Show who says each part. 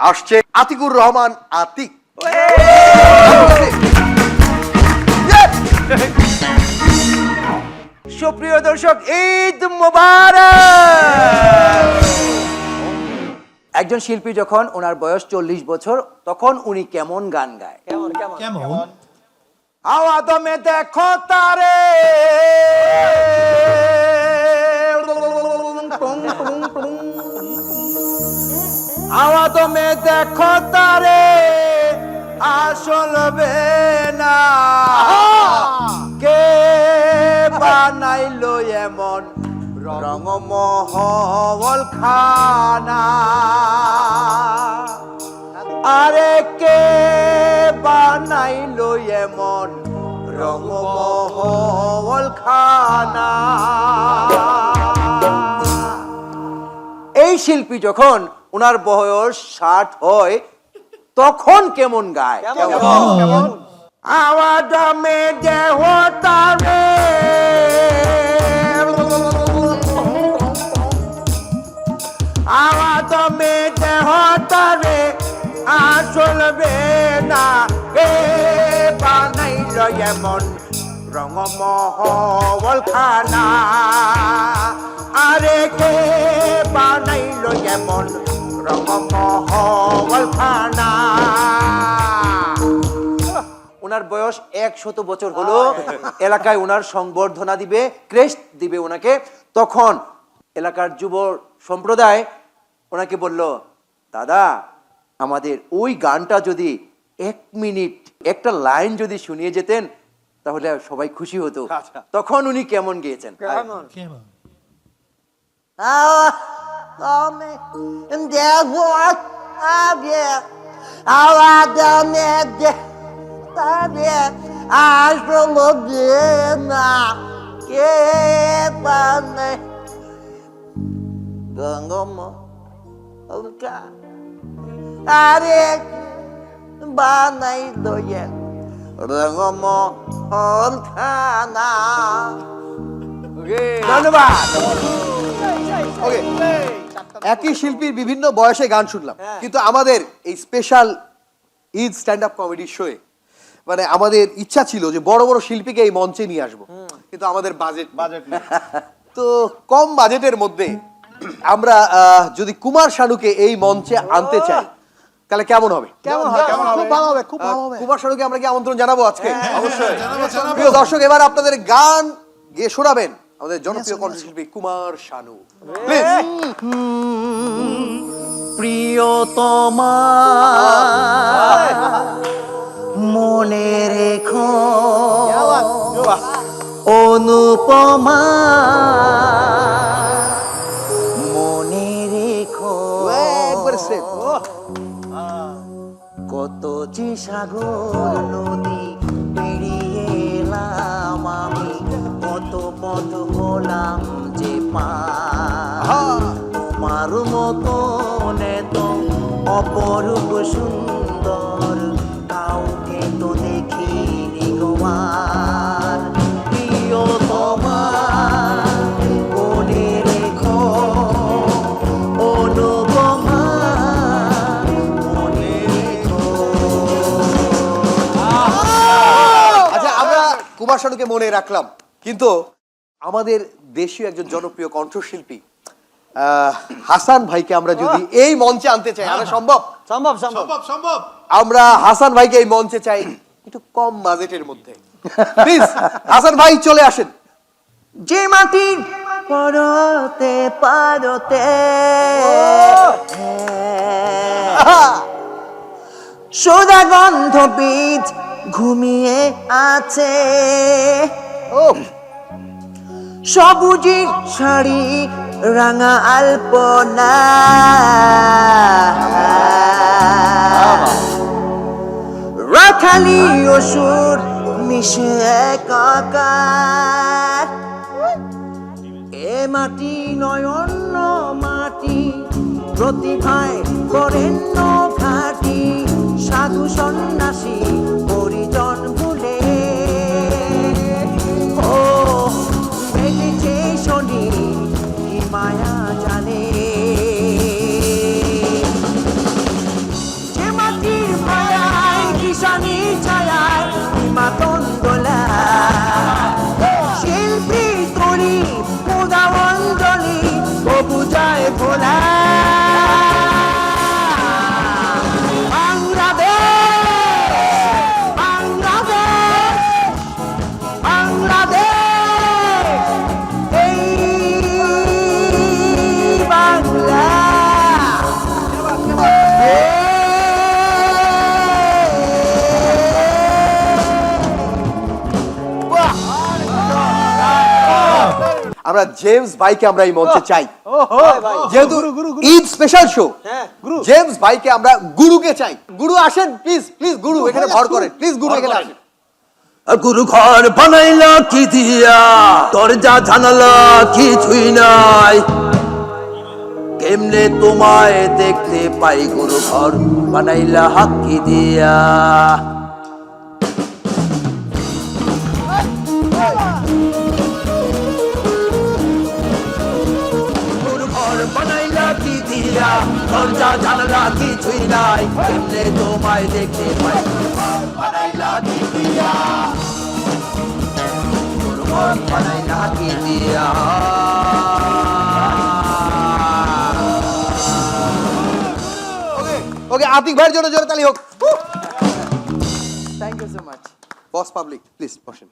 Speaker 1: আসছে আতিকুর রহমান আতিক।
Speaker 2: সুপ্রিয় দর্শক, ঈদ মোবারক। একজন শিল্পী যখন ওনার বয়স 40 বছর, তখন উনি কেমন গান গায়?
Speaker 3: কেমন?
Speaker 2: হাওয়া দমে দেখো তারে, হাওয়া দমে দেখো তারে, আসল না কে বানাইলো এমন রঙমহল খানা, আরে কে বানাইলো এমন রঙমহল খানা। এই শিল্পী যখন ওনার বয়স 60 হয়, তখন কেমন গায়?
Speaker 3: কেমন?
Speaker 2: আওয়াজ মে দেহ তারে, আওয়াজ মে দেহ তারে, আসল না কে বানাইল এমন রঙমহল খানা, আরে কে বানাইল এমন রঙমহল খানা। ওনার বয়স 100 বছর হলো, এলাকায় ওনার সংবর্ধনা দিবে, ক্রেস্ট দিবে ওনাকে। তখন এলাকার যুব সম্প্রদায় ওনাকে বলল, দাদা আমাদের ওই গানটা যদি 1 মিনিট একটা লাইন যদি শুনিয়ে যেতেন তাহলে সবাই খুশি হতো। তখন উনি কেমন গেয়েছেন?
Speaker 3: কেমন?
Speaker 2: আরে বানাইলো রঙমহল খানা। ধন্যবাদ।
Speaker 1: ওকে, একই শিল্পীর বিভিন্ন বয়সে গান শুনলাম, কিন্তু আমাদের এই special Eid stand up comedy শোয়ে মানে আমাদের ইচ্ছা ছিল যে বড় বড় শিল্পীকে এই মঞ্চে নিয়ে আসবো, কিন্তু আমাদের বাজেট নেই। তো কম বাজেটের মধ্যে আমরা যদি কুমার শানুকে এই মঞ্চে আনতে চাই তাহলে কেমন হবে?
Speaker 3: খুব ভালো হবে, খুব ভালো হবে।
Speaker 1: কুমার শানুকে আমরা কি আমন্ত্রণ জানাবো আজকে?
Speaker 3: অবশ্যই।
Speaker 1: প্রিয় দর্শক, এবার আপনাদের গান গেয়ে শোনাবেন আমাদের জনপ্রিয় কণ্ঠশিল্পী কুমার শানু। প্লিজ।
Speaker 2: প্রিয়তমা মনে রেখো, অনুপমা মনে রেখো, কত যে সাগর নদী পেরিয়ে এলাম আমি, কত পথ হলাম যে পার, তোমার মতন এত অপরূপ সুন্দর কাউকে তো দেখিনি গো আর। প্রিয়তমা মনে রেখো, অনুপমা মনে রেখো।
Speaker 1: আচ্ছা, আমরা কুমার শানুকে মনে রাখলাম, কিন্তু আমাদের দেশীয় একজন জনপ্রিয় কণ্ঠশিল্পী হাসান ভাইকে আমরা যদি এই মঞ্চে আনতে চাই, আনা সম্ভব?
Speaker 3: সম্ভব।
Speaker 1: আমরা হাসান ভাইকে এই মঞ্চে চাই একটু কম বাজেটের মধ্যে। প্লিজ হাসান ভাই চলে আসেন।
Speaker 2: যে মাটির পরতে পারতে সোদা গন্ধ বীজ ঘুমিয়ে আছে, সবুজের শাড়ি রাঙা আলপনা, রাখালি অসুর মিশে একাকার। এ মাটি নয়ন্য মাটি, প্রতিভায় বরেণ্য ঘাটি, সাধু সন্ন্যাসী পরিজন ভুলে ও বেঁধেছে শনি কি মায়া জানে।
Speaker 1: আমরা জেমস ভাইকে আমরা এই মঞ্চে চাই
Speaker 3: ওহো
Speaker 1: যেহেতু
Speaker 3: গুরু, গুরু, গুরু।
Speaker 1: ঈদ স্পেশাল শো
Speaker 2: হ্যাঁ
Speaker 3: গুরু
Speaker 1: জেমস ভাইকে আমরা গুরুকে চাই গুরু আসেন প্লিজ প্লিজ গুরু এখানে ভর করেন প্লিজ গুরু এখানে আসেন
Speaker 4: গুরু ঘর বানাইলা কি দিয়া দরজা জানালা কিছুই নাই কেমনে তোমায় দেখতে পাই গুরু ঘর বানাইলা হাক্কি দিয়া গুরু ঘর বানাইলা কি দিয়া দরজা জানালা কিছুই নাই কেমনে তোমায় দেখতে পাই গুরু ঘর বানাইলা কি দিয়া গুরু ঘর বানাইলা কি দিয়া
Speaker 1: ওকে ওকে আতিক ভাইয়ের জন্য জোরে তালি হোক
Speaker 2: thank you so much
Speaker 1: boss public please বসেন